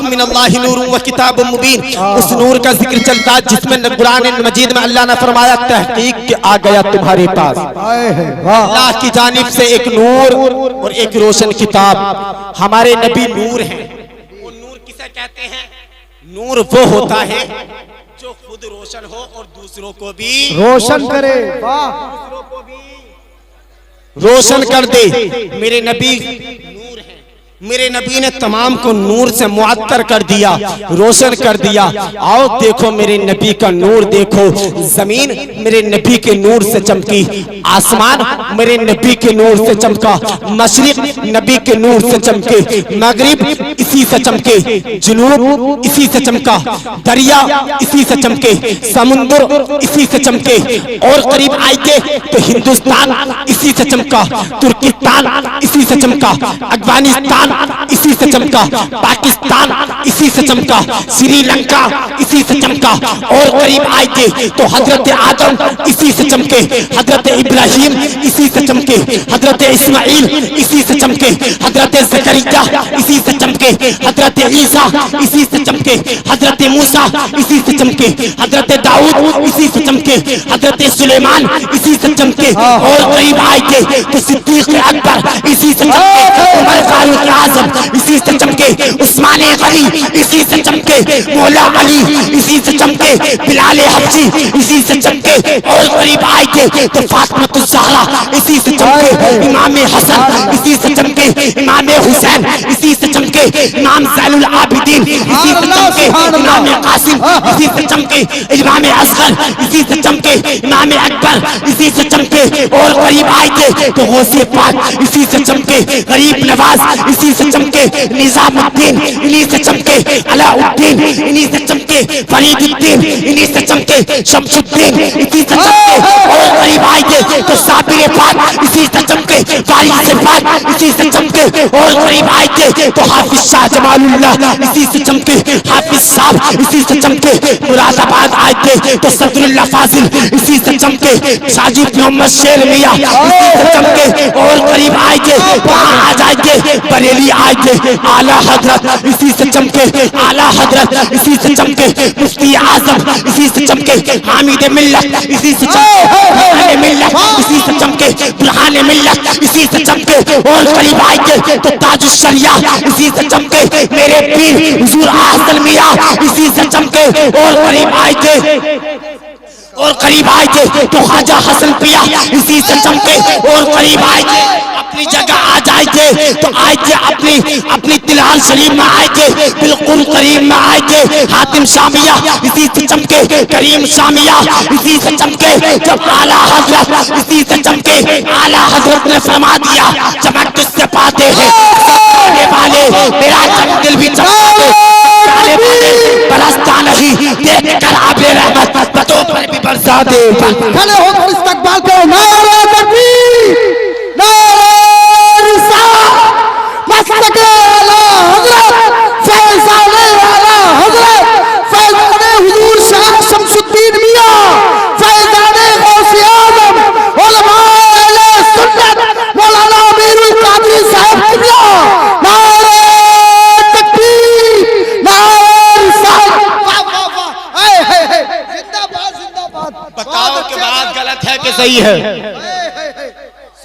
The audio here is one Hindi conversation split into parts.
मिनल्लाहि नूरुन व किताबुम मुबीन। उस नूर का जिक्र चलता है जिसमें कुरान मजीद में अल्लाह ने फरमाया तहकीक आ गया तुम्हारे पास अल्लाह की जानिब से एक नूर और एक रोशन किताब। हमारे नबी नूर हैं। वो नूर किसे कहते हैं? नूर वो होता है जो खुद रोशन हो और दूसरों को भी रोशन करे, दूसरों को भी रोशन कर दे। मेरे नबी नूर हैं। मेरे नबी ने तमाम को नूर से मुअत्तर कर दिया, रोशन कर दिया। आओ देखो मेरे नबी का नूर देखो। जमीन मेरे नबी के नूर से चमकी, आसमान मेरे नबी के नूर से चमका, मशरिक नबी के नूर से चमके, मगरिब इसी से चमके, जुनूब इसी से चमका, दरिया इसी से चमके, समुद्र इसी से चमके। और करीब आएंगे तो हिंदुस्तान इसी से चमका, तुर्किस्तान इसी से चमका, अफगानिस्तान इसी से चमका, पाकिस्तान इसी से चमका, श्रीलंका इसी से चमका। और करीब आएंगे तो हजरत आदम इसी से चमके, हजरत इब्राहिम इसी से चमके, हजरत इस्माइल इसी से चमके, हजरत जकरिया इसी से चमके, हजरत ईसा इसी से चमके, हजरत मूसा इसी से चमके, हजरत दाऊद इसी से चमके, हजरत सुलेमान इसी से चमके। और करीब आएंगे तो सिद्दीक अकबर इसी से चमके, उमर फारूक आजम इसी से चमके, उस्मान गनी इसी से चमके, मौला अली इसी से चमके, बिलाल हबशी इसी से चमके। और करीब आएंगे तो फातिमा ज़हरा इसी से चमके, इमाम हसन इसी से चमके, इमाम हुसैन इसी से चमके, इमाम ज़ैनुल आबिदीन इसी से चमके, इमाम कासिम इसी से चमके, इमाम असगर इसी से चमके, इमाम अकबर इसी से चमके। और करीब आएंगे तो गौसे पाक इसी से चमके, गरीब नवाज इसी से चमके, निजामुद्दीन इन्हीं से चमके, अलाउद्दीन इन्हीं से चमके, फरीदुद्दीन इन्हीं से चमके, शमसुद्दीन इसी से चमके। और करीब आएंगे तो साबिर पाक इसी से चमके, वारिस पाक इसी से चमके। और करीब आएंगे तो हाफिज शाह जमालुल्लाह इसी से चमके, हाफिज साहब इसी से चमके। मुरादाबाद आएंगे तो सदरुल्लाह फाजिल इसी से चमके, साजिद मोहम्मद शेर मियां इसी से चमके। और करीब आएंगे वहां आ जाएंगे बरेली आएंगे, आला हजरत इसी से चमके, आला हजरत इसी से चमके, मुफ्ती आजम इसी से चमके, हामिद मिल्लत इसी से चमके, मिल्लत इसी से चमके, बुरहान मिल्लत इसी से चमके। और करीब आएंगे तो ताजुश शरिया इसी से चमके, मेरे पीर हुजूर आजम मियां इसी से चमके। और करीब आएंगे तो ख्वाजा हसन पिया इसी से चमके। और करीब आएंगे अपनी जगह आ जाएंगे तो आएंगे अपनी तिलहाल शरीफ में आएंगे, बिल्कुल करीब में आएंगे, हातिम शामिया इसी से चमके, करीम शामिया इसी से चमके। जब आला हजरत इसी से चमके, आला हजरत ने फरमा दिया चमक तुझसे पाते हैं वाले, मेरा चमक दिल भी चमका बरसता नहीं, देख कर आबे रहमत बतों पर भी बरसा दे। खड़े होकर इस्तकबाल करो, नारे तकबीर, नारे रिसालत, मस्तक आला हजरत, फैज़ाने आला हजरत, फैज़ाने हुजूर शाह शमसुद्दीन मियां, फैज़ाने गौसे आज़म, उलमाए अहले सुन्नत, मौलाना अमीरुल कादरी साहब किबला, नारे तकबीर, नारे रिसालत। वाह वाह वाह, जिंदाबाद जिंदाबाद। बताओ कि बात गलत है कि सही है?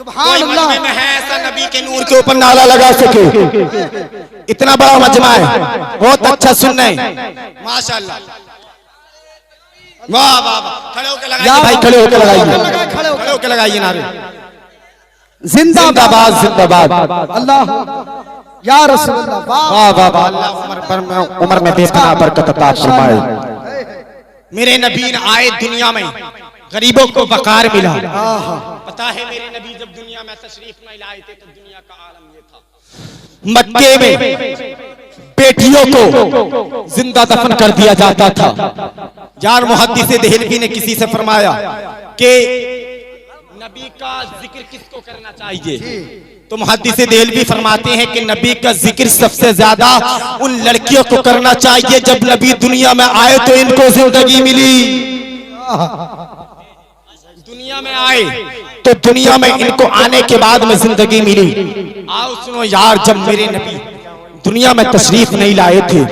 कोई मजमे में है ऐसा नबी के नूर के ऊपर नाला लगा सके? इतना बड़ा मजमा है, बहुत अच्छा सुनना है, माशाल्लाह। वाह वाह वाह, खड़े होकर लगाइए भाई, खड़े होकर लगाइए, खड़े होकर लगाइए नारे। जिंदाबाद जिंदाबाद, अल्लाह या रसूलल्लाह। वाह वाह वाह, अल्लाह उम्र में बेपनाह बरकत अता फरमाए। मेरे नबी ने आए दुनिया में, गरीबों को वकार मिला। पता है मेरे नबी जब दुनिया में तशरीफ नहीं लाए थे तो दुनिया का आलम ये था, मक्के में बेटियों को जिंदा दफन कर दिया जाता था। यार मुहद्दिस देहलवी ने किसी से फरमाया कि नबी का जिक्र किसको करना चाहिए, तो मुहद्दिस देहलवी फरमाते हैं कि नबी का जिक्र सबसे ज्यादा उन लड़कियों को करना चाहिए जब नबी दुनिया में आए तो इनको जिंदगी मिली। दुनिया में आए तो दुनिया में इनको आने के बाद में जिंदगी मिली। आओ सुनो यार, जब मेरे नबी दुनिया में तशरीफ नहीं लाए थे।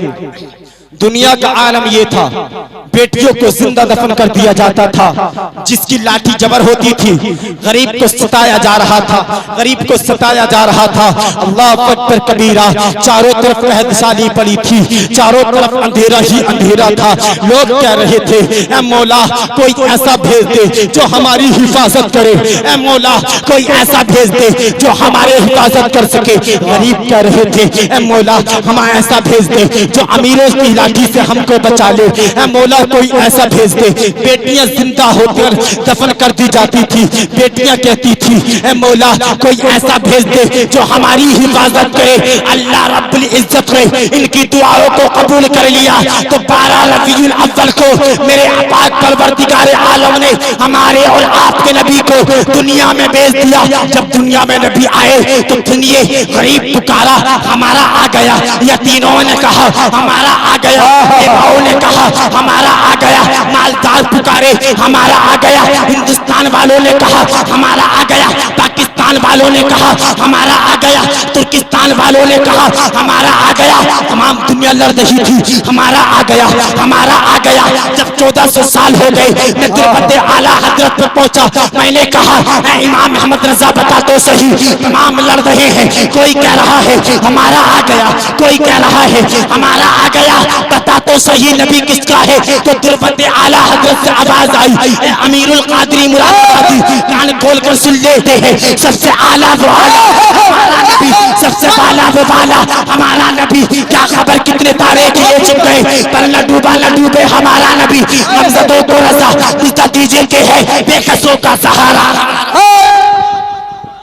दुनिया का आलम ये था, बेटियों को जिंदा दफन कर दिया जाता था, जिसकी लाठी जबर होती थी। गरीब को सताया जा रहा था, गरीब को सताया जा रहा था। अल्लाह अकबर कबीरा। चारों तरफ कहदसाली पड़ी थी, चारों तरफ अंधेरा ही अंधेरा था। लोग कह रहे थे, ऐ मौला कोई ऐसा भेज दे जो हमारी हिफाजत करे, ऐ मौला कोई ऐसा भेज दे जो हमारे हिफाजत कर सके। गरीब कह रहे थे, ऐ मौला हम ऐसा भेज दे जो अमीरों की लाठी से हमको बचा ले, ऐ मौला कोई ऐसा भेज दे। बेटियां जिंदा होकर दफन कर दी जाती थी। बेटियां कहती थी, ऐ मौला कोई ऐसा भेज दे जो हमारी हिफाजत करे। अल्लाह रब्बुल इज्जत ने इनकी दुआओं को कबूल कर लिया। तो 12 रबीउल अव्वल को मेरे पाक परवरदिगार आलम ने हमारे और आपके नबी को दुनिया में भेज दिया। जब दुनिया में नबी आए तो सुनिए, गरीब पुकारा हमारा आ गया, यतीमों ने कहा हमारा आ गया, बेवाओं ने कहा हमारा आ गया, मालदार पुकारे हमारा आ गया, हिंदुस्तान वालों ने कहा हमारा आ गया, पाकिस्तान वालों ने कहा हमारा आ गया, तुर्किस्तान वालों ने कहा हमारा आ गया। तमाम दुनिया लड़ रही थी, हमारा आ गया, हमारा आ गया। जब 1400 साल हो गए, मैं तिरपते आला हजरत पर पहुंचा। मैंने कहा, ऐ इमाम अहमद रजा बता तो सही, तमाम लड़ रहे हैं। कोई कह रहा है हमारा आ गया, कोई कह रहा है हमारा आ गया, बता तो सही नबी किसका है। तो तिरपते आला हजरत से आवाज आई, ऐ अमीरुल कादरी मुराद, कान खोलकर सुन लेते हैं। सबसे आला वो आला हमारा नबी, सबसे वाला वो वाला हमारा नबी। क्या खबर कितने तारे खिले चुप गए, पर न डूबा न डूबे हमारा नबी। मकसदों को रजा दिता दीजिए के है बेकसों का सहारा।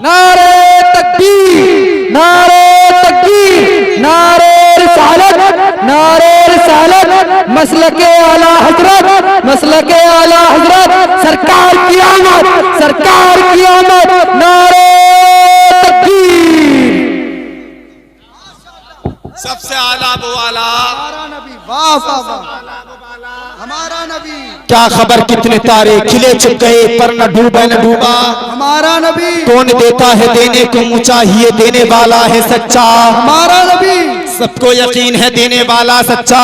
नारे तकबीर, नारे तकबीर, नारे रिसालत, नारे रिसालत, मसलके आला हजरत, मसलके आला हजरत, सरकार की आमद, सरकार की आमद, नारे तकबीर। सबसे आला वो आला हमारा नबी, वाह वाह वाह, हमारा नबी। क्या खबर कितने तारे खिले चुप गए, पर न डूबे न डूबा हमारा नबी। कौन देता है देने को मुँह चाहिए, देने वाला है सच्चा। हमारा नबी। सबको यकीन है देने वाला सच्चा।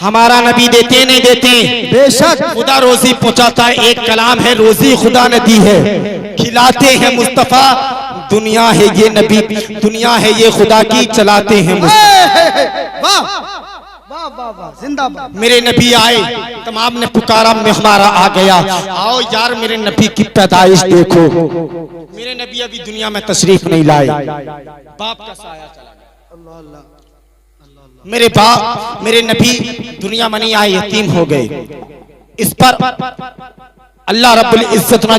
हमारा नबी देते नहीं देते, बेशक खुदा रोजी पहुंचाता है। एक कलाम है, रोजी खुदा ने दी है, खिलाते हैं मुस्तफा। दुनिया है ये नबी, दुनिया है ये खुदा की, चलाते हैं मुस्तफा। वाह वाह वाह वाह, जिंदाबाद। मेरे नबी आए, तमाम ने पुकारा में हमारा आ गया। आओ यार मेरे नबी की पैदाइश देखो। मेरे नबी अभी दुनिया में तशरीफ नहीं लाए, बाप का साया चला गया। मेरे बाप मेरे नबी दुनिया में नहीं आए, यतीम हो गए। इस पर अल्लाह रब्बुल इज्जत